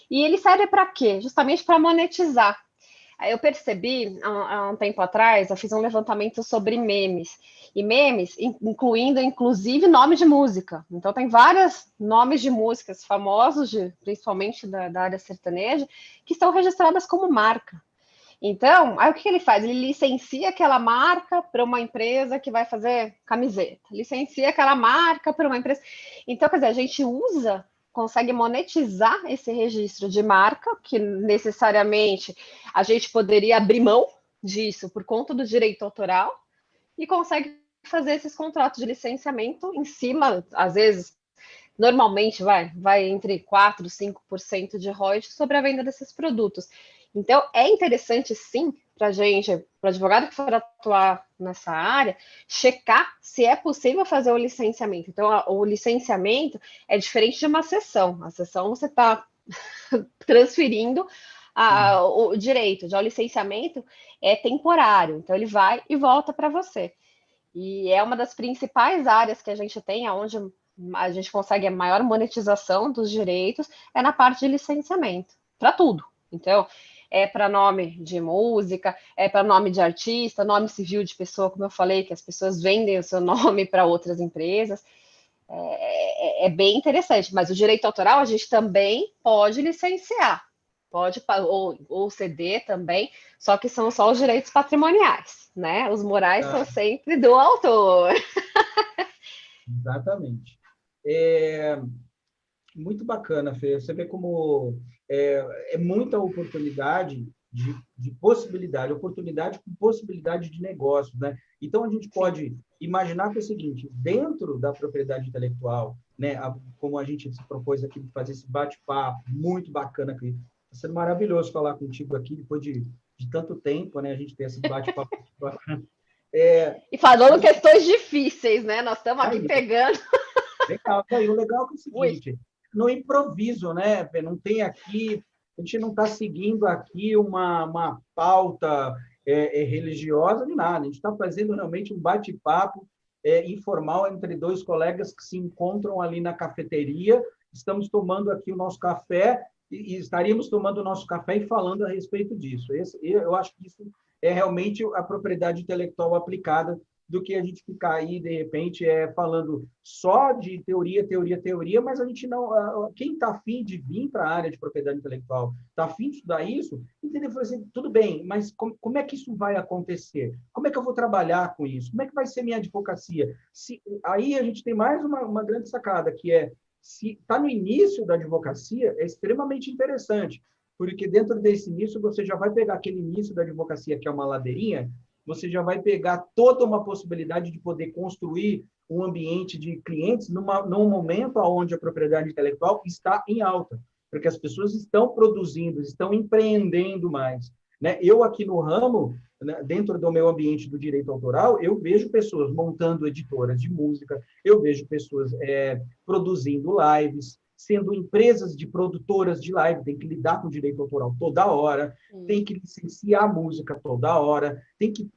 E ele serve para quê? Justamente para monetizar. Aí eu percebi, há um tempo atrás, eu fiz um levantamento sobre memes. E memes, incluindo, inclusive, nome de música. Então, tem vários nomes de músicas famosos, principalmente da área sertaneja, que estão registradas como marca. Então, aí o que ele faz? Ele licencia aquela marca para uma empresa que vai fazer camiseta, licencia aquela marca para uma empresa. Então, quer dizer, a gente consegue monetizar esse registro de marca, que necessariamente a gente poderia abrir mão disso por conta do direito autoral, e consegue fazer esses contratos de licenciamento em cima, às vezes, normalmente vai entre 4% e 5% de royalties sobre a venda desses produtos. Então, é interessante, sim, para a gente, para o advogado que for atuar nessa área, checar se é possível fazer o licenciamento. Então, o licenciamento é diferente de uma cessão. A cessão você está transferindo o direito. Já o licenciamento é temporário, então ele vai e volta para você. E é uma das principais áreas que a gente tem, onde a gente consegue a maior monetização dos direitos, é na parte de licenciamento, para tudo. Então, é para nome de música, é para nome de artista, nome civil de pessoa, como eu falei, que as pessoas vendem o seu nome para outras empresas. É bem interessante, mas o direito autoral a gente também pode licenciar, pode ou ceder também, só que são só os direitos patrimoniais, né? Os morais são sempre do autor. Exatamente. Muito bacana, Fê. Você vê como é muita oportunidade de possibilidade, oportunidade com possibilidade de negócio, né? Então, a gente pode imaginar que é o seguinte, dentro da propriedade intelectual, né, como a gente se propôs aqui de fazer esse bate-papo muito bacana aqui, está sendo maravilhoso falar contigo aqui, depois de tanto tempo, né, a gente ter esse bate-papo bacana. E falando questões difíceis, né? Nós estamos aqui pegando. Legal, e o legal é o seguinte, no improviso, né? Não tem aqui, a gente não está seguindo aqui uma pauta religiosa nem nada, a gente está fazendo realmente um bate-papo informal entre dois colegas que se encontram ali na cafeteria, estamos tomando aqui o nosso café e estaríamos tomando o nosso café e falando a respeito disso. Eu acho que isso é realmente a propriedade intelectual aplicada do que a gente ficar aí, de repente, falando só de teoria, teoria, teoria, mas a gente não... Quem está afim de vir para a área de propriedade intelectual, está afim de estudar isso, entendeu? Assim, tudo bem, mas como é que isso vai acontecer? Como é que eu vou trabalhar com isso? Como é que vai ser minha advocacia? Aí a gente tem mais uma grande sacada, que se está no início da advocacia, é extremamente interessante, porque dentro desse início você já vai pegar aquele início da advocacia, que é uma ladeirinha, você já vai pegar toda uma possibilidade de poder construir um ambiente de clientes num momento onde a propriedade intelectual está em alta, porque as pessoas estão produzindo, estão empreendendo mais. Né? Eu aqui no ramo, né, dentro do meu ambiente do direito autoral, eu vejo pessoas montando editoras de música, eu vejo pessoas produzindo lives, sendo empresas de produtoras de live, tem que lidar com direito autoral toda hora, tem que licenciar música toda hora, tem que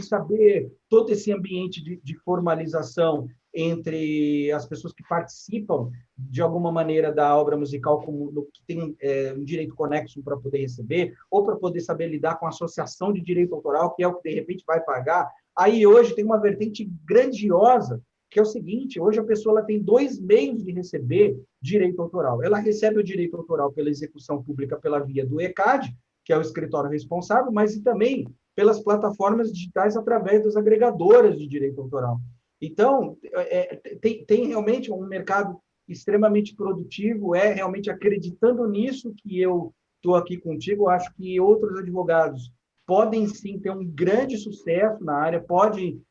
saber todo esse ambiente de formalização entre as pessoas que participam, de alguma maneira, da obra musical, como que tem um direito conexo para poder receber, ou para poder saber lidar com a associação de direito autoral, que é o que, de repente, vai pagar. Aí, hoje, tem uma vertente grandiosa, que é o seguinte, hoje a pessoa ela tem 2 meios de receber direito autoral. Ela recebe o direito autoral pela execução pública pela via do ECAD, que é o escritório responsável, mas e também pelas plataformas digitais através das agregadoras de direito autoral. Então, tem realmente um mercado extremamente produtivo, realmente acreditando nisso que eu estou aqui contigo, eu acho que outros advogados podem sim ter um grande sucesso na área, podem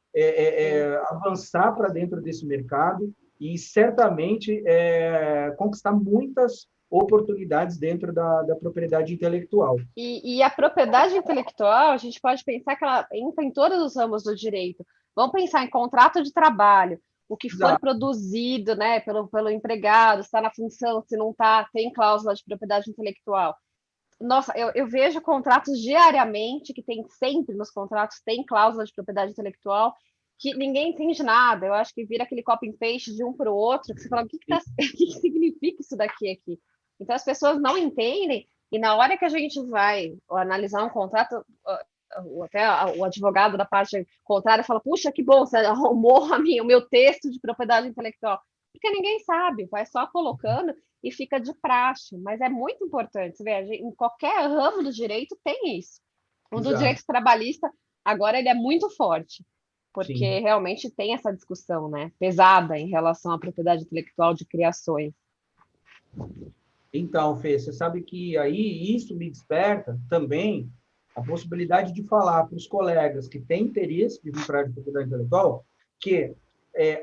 avançar para dentro desse mercado e certamente conquistar muitas oportunidades dentro da propriedade intelectual. E a propriedade intelectual, a gente pode pensar que ela entra em todos os ramos do direito. Vamos pensar em contrato de trabalho, o que for produzido, né, pelo empregado, está na função, se não está, tem cláusula de propriedade intelectual. Nossa, eu vejo contratos diariamente, que tem sempre nos contratos, tem cláusula de propriedade intelectual, que ninguém entende nada. Eu acho que vira aquele copy and paste de um para o outro, que você fala, o que significa isso daqui aqui? Então, as pessoas não entendem, e na hora que a gente vai analisar um contrato, até o advogado da parte contrária fala, puxa, que bom, você arrumou o meu texto de propriedade intelectual. Porque ninguém sabe, vai só colocando e fica de praxe. Mas é muito importante, você vê, em qualquer ramo do direito tem isso. O do direito trabalhista, agora ele é muito forte, porque Sim. realmente tem essa discussão, né, pesada em relação à propriedade intelectual de criações. Então, Fê, você sabe que aí isso me desperta também a possibilidade de falar para os colegas que têm interesse de vir para a área de propriedade intelectual que,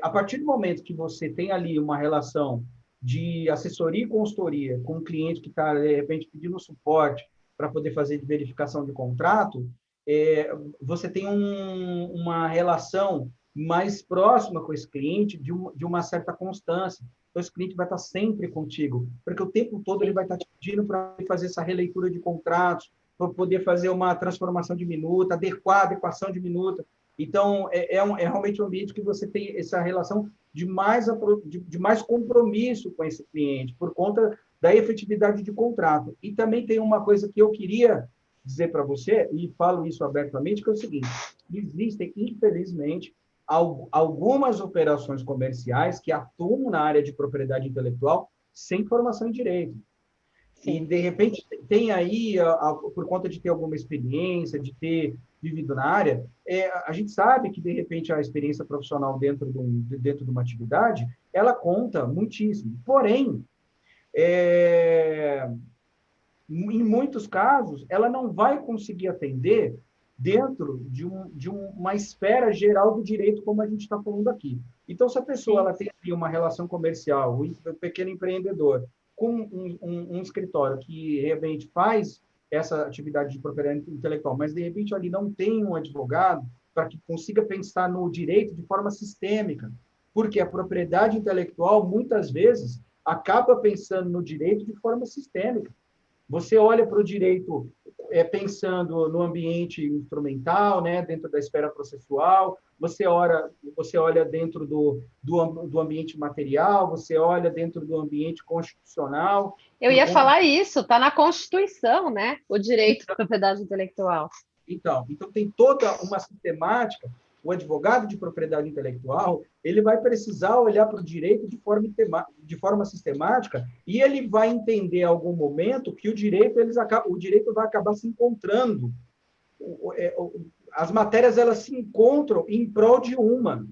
a partir do momento que você tem ali uma relação de assessoria e consultoria com um cliente que está, de repente, pedindo suporte para poder fazer de verificação de contrato, você tem uma relação mais próxima com esse cliente, de uma certa constância. Então, esse cliente vai estar sempre contigo, porque o tempo todo ele vai estar te pedindo para fazer essa releitura de contratos, para poder fazer uma transformação de minuta, adequação de minuta. Então, é realmente um ambiente que você tem essa relação de mais compromisso com esse cliente, por conta da efetividade de contrato. E também tem uma coisa que eu queria dizer para você, e falo isso abertamente, que é o seguinte: existem, infelizmente, algumas operações comerciais que atuam na área de propriedade intelectual sem formação em direito. Sim. E, de repente, tem aí, por conta de ter alguma experiência, de ter vivido na área, a gente sabe que, de repente, a experiência profissional dentro de uma atividade, ela conta muitíssimo. Porém, em muitos casos, ela não vai conseguir atender dentro de uma esfera geral do direito, como a gente está falando aqui. Então, se a pessoa ela tem ali uma relação comercial, o pequeno empreendedor, com um escritório que, de repente, faz essa atividade de propriedade intelectual, mas, de repente, ali não tem um advogado para que consiga pensar no direito de forma sistêmica, porque a propriedade intelectual, muitas vezes, acaba pensando no direito de forma sistêmica. Você olha para o direito pensando no ambiente instrumental, né, dentro da esfera processual, você olha dentro do ambiente material, você olha dentro do ambiente constitucional. Eu ia falar isso, está na Constituição, né, o direito à propriedade intelectual. Então tem toda uma sistemática o advogado de propriedade intelectual, ele vai precisar olhar para o direito de forma sistemática e ele vai entender em algum momento que o direito vai acabar se encontrando. As matérias elas se encontram em prol de uma,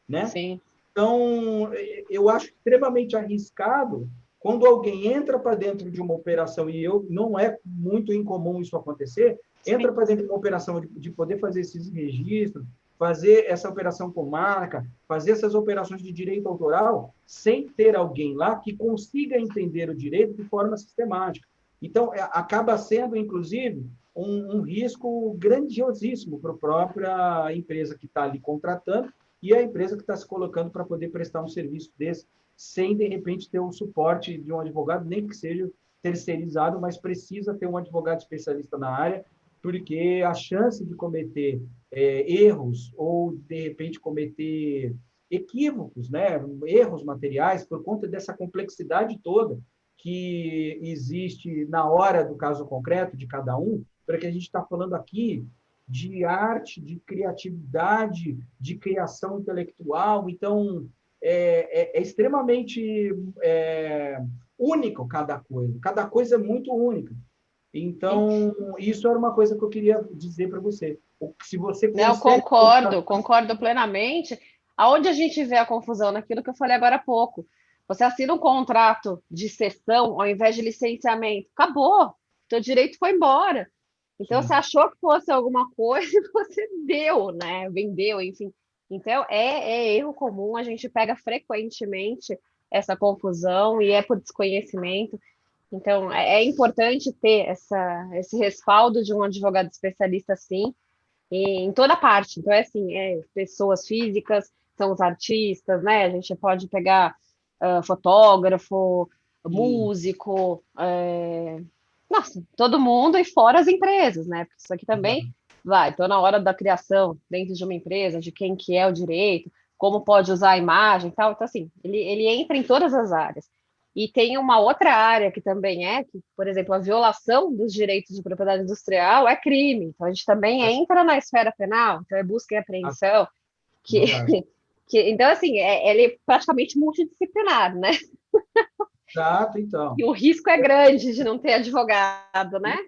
né? Sim. Então, eu acho extremamente arriscado quando alguém entra para dentro de uma operação, e não é muito incomum isso acontecer, entra para dentro de uma operação de poder fazer esses registros, fazer essa operação com marca, fazer essas operações de direito autoral, sem ter alguém lá que consiga entender o direito de forma sistemática. Então, acaba sendo, inclusive, um risco grandiosíssimo para a própria empresa que está ali contratando e a empresa que está se colocando para poder prestar um serviço desse, sem, de repente, ter o suporte de um advogado, nem que seja terceirizado, mas precisa ter um advogado especialista na área, porque a chance de cometer erros ou, de repente, cometer equívocos, né? Erros materiais, por conta dessa complexidade toda que existe na hora do caso concreto de cada um, para que a gente está falando aqui de arte, de criatividade, de criação intelectual. Então, é extremamente único cada coisa é muito única. Então, isso era uma coisa que eu queria dizer para você. Se você Não, consegue... concordo plenamente. Aonde a gente vê a confusão naquilo que eu falei agora há pouco. Você assina um contrato de cessão ao invés de licenciamento. Acabou. Teu direito foi embora. Então, Sim. você achou que fosse alguma coisa e você deu, né? Vendeu, enfim. Então, é erro comum, a gente pega frequentemente essa confusão e é por desconhecimento. Então, é importante ter esse respaldo de um advogado especialista, sim, em toda parte. Então, é assim, pessoas físicas, são os artistas, né? A gente pode pegar fotógrafo, Sim. músico, nossa, todo mundo e fora as empresas, né? Porque isso aqui também Exato. vai, então na hora da criação dentro de uma empresa, de quem que é o direito, como pode usar a imagem e tal. Então, assim, ele entra em todas as áreas. E tem uma outra área que também que, por exemplo, a violação dos direitos de propriedade industrial é crime. Então, a gente também entra na esfera penal, então é busca e apreensão, que, Exato. então, assim, ele é praticamente multidisciplinar, né? Exato, então. E o risco é grande de não ter advogado, né?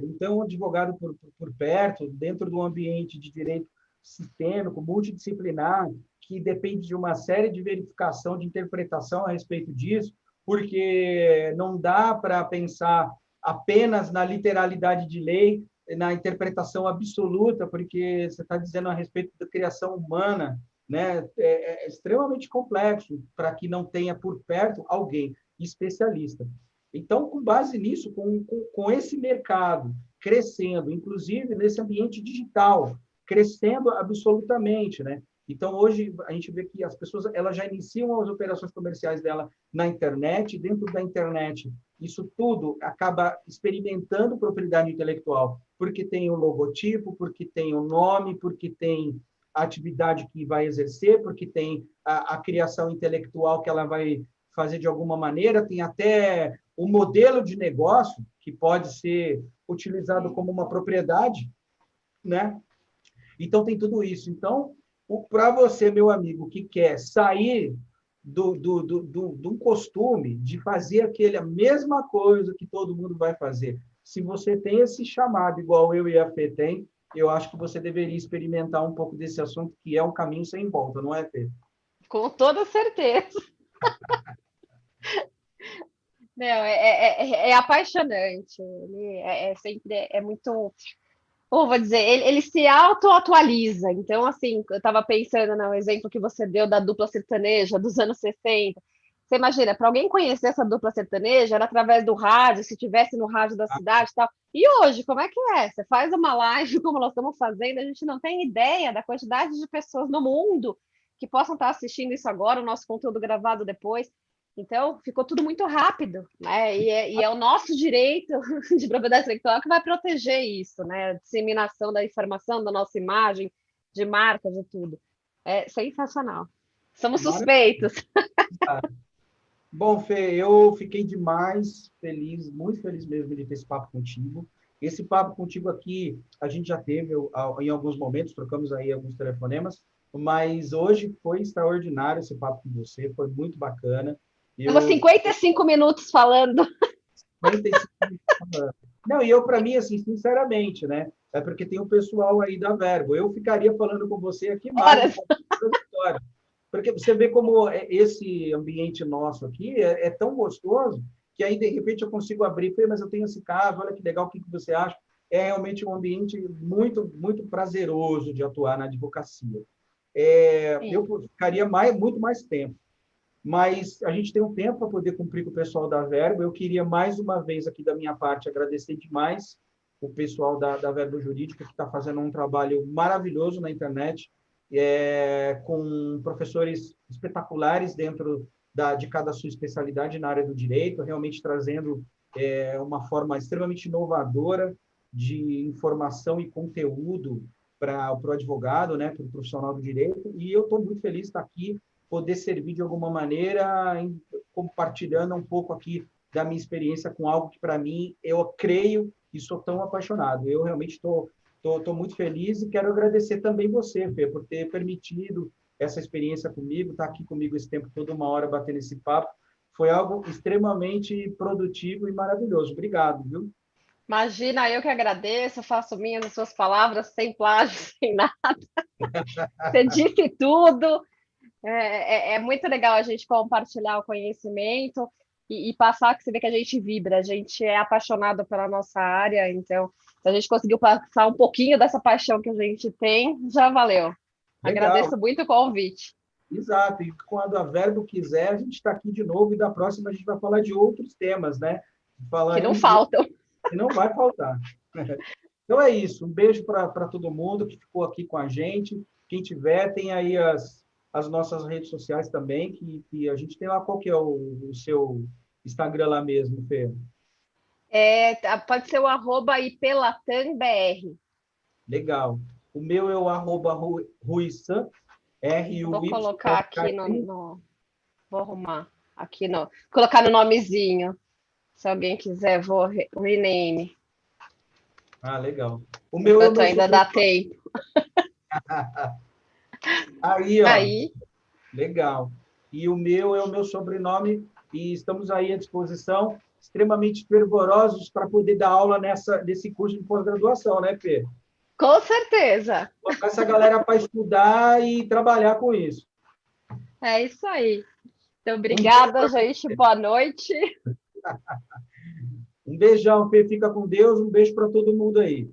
Então, um advogado por perto, dentro do ambiente de direito sistêmico, multidisciplinar, que depende de uma série de verificação, de interpretação a respeito disso, porque não dá para pensar apenas na literalidade de lei, na interpretação absoluta, porque você está dizendo a respeito da criação humana, né? É extremamente complexo para que não tenha por perto alguém especialista. Então, com base nisso, com esse mercado crescendo, inclusive nesse ambiente digital, crescendo absolutamente, né? Então, hoje, a gente vê que as pessoas elas já iniciam as operações comerciais dela na internet, dentro da internet. Isso tudo acaba experimentando propriedade intelectual, porque tem o logotipo, porque tem o nome, porque tem a atividade que vai exercer, porque tem a criação intelectual que ela vai fazer de alguma maneira, tem até o modelo de negócio que pode ser utilizado como uma propriedade, né? Então, tem tudo isso. Então, para você, meu amigo, que quer sair do costume de fazer a mesma coisa que todo mundo vai fazer, se você tem esse chamado, igual eu e a Fê tem, eu acho que você deveria experimentar um pouco desse assunto, que é um caminho sem volta, não é, Fê? Com toda certeza. Não, é apaixonante. Ele sempre muito. Ou vou dizer, ele se auto-atualiza. Então, assim, eu estava pensando no exemplo que você deu da dupla sertaneja dos anos 60. Você imagina, para alguém conhecer essa dupla sertaneja, era através do rádio, se tivesse no rádio da cidade e tal. E hoje, como é que é? Você faz uma live como nós estamos fazendo, a gente não tem ideia da quantidade de pessoas no mundo que possam estar assistindo isso agora, o nosso conteúdo gravado depois. Então, ficou tudo muito rápido, né? E é o nosso direito de propriedade intelectual que vai proteger isso, né? A disseminação da informação, da nossa imagem, de marca, de tudo. É sensacional. Somos suspeitos. Bom, Fê, eu fiquei demais feliz, muito feliz mesmo de ter esse papo contigo. Esse papo contigo aqui, a gente já teve em alguns momentos, trocamos aí alguns telefonemas, mas hoje foi extraordinário esse papo com você, foi muito bacana. Estamos Eu 55 minutos falando. 45 minutos. Não, e eu, para mim, assim, sinceramente, né? É porque tem o pessoal aí da Verbo. Eu ficaria falando com você aqui mais um Horas. pouco da história. Porque você vê como esse ambiente nosso aqui é tão gostoso que aí, de repente, eu consigo abrir, mas eu tenho esse caso, olha que legal, o que você acha? É realmente um ambiente muito, muito prazeroso de atuar na advocacia. Eu Sim. ficaria muito mais tempo, mas a gente tem um tempo para poder cumprir com o pessoal da Verbo. Eu queria, mais uma vez, aqui da minha parte, agradecer demais o pessoal da Verbo Jurídica, que está fazendo um trabalho maravilhoso na internet, com professores espetaculares dentro de cada sua especialidade na área do direito, realmente trazendo uma forma extremamente inovadora de informação e conteúdo para o advogado, né, para o profissional do direito, e eu estou muito feliz de estar aqui, poder servir de alguma maneira, compartilhando um pouco aqui da minha experiência com algo que, para mim, eu creio e sou tão apaixonado. Eu realmente estou muito feliz e quero agradecer também você, Fê, por ter permitido essa experiência comigo, estar aqui comigo esse tempo todo, uma hora batendo esse papo. Foi algo extremamente produtivo e maravilhoso. Obrigado, viu? Imagina, eu que agradeço, faço minhas as suas palavras, sem plágio, sem nada. Você disse tudo. É muito legal a gente compartilhar o conhecimento e passar que você vê que a gente vibra, a gente é apaixonado pela nossa área, então, se a gente conseguiu passar um pouquinho dessa paixão que a gente tem, já valeu. Legal, Agradeço muito o convite, exato. E quando a Verbo quiser, a gente está aqui de novo e da próxima a gente vai falar de outros temas, né? que não Falaremos de faltam. que não vai faltar. Então é isso. Um beijo para todo mundo que ficou aqui com a gente. Quem tiver, tem aí as nossas redes sociais também, que a gente tem lá. Qual que é o seu Instagram lá mesmo, Fê? Pode ser o @iplatambr. Legal. O meu é o @ruissan, Vou colocar aqui RUYSAN. vou arrumar aqui colocar no nomezinho. Se alguém quiser, vou rename, Ah, legal. O meu é o enquanto meu ainda dá sobrenome. tempo. Aí, ó. Aí, Legal. E o meu é o meu sobrenome e estamos aí à disposição, extremamente fervorosos para poder dar aula nesse curso de pós-graduação, né, Fê? com certeza. Botar essa galera para estudar e trabalhar com isso. É isso aí. Então, Um beijo, obrigada, gente. Boa noite. um beijão, Fê. Fica com Deus. Um beijo para todo mundo aí.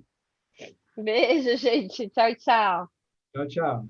Beijo, gente. Tchau, tchau. Tchau, tchau.